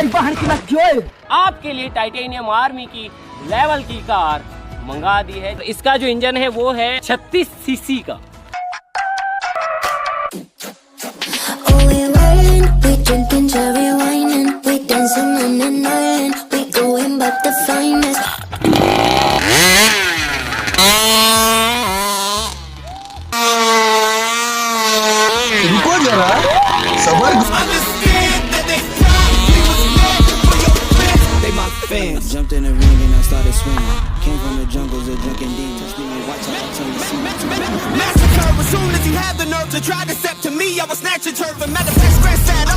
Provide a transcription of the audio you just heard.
आपके लिए titanium army की लेवल की कार मंगा दी है। तो इसका जो इंजन है वो है 36 सीसी का। रुको जरा, सबर। Jumped in the ring and I started swinging. Came from the jungles of drinking demons. Watch out, turn the scene. Massacre as soon as he had the nerve to try to step to me. I was snatching turf and matter of fact, scratch that.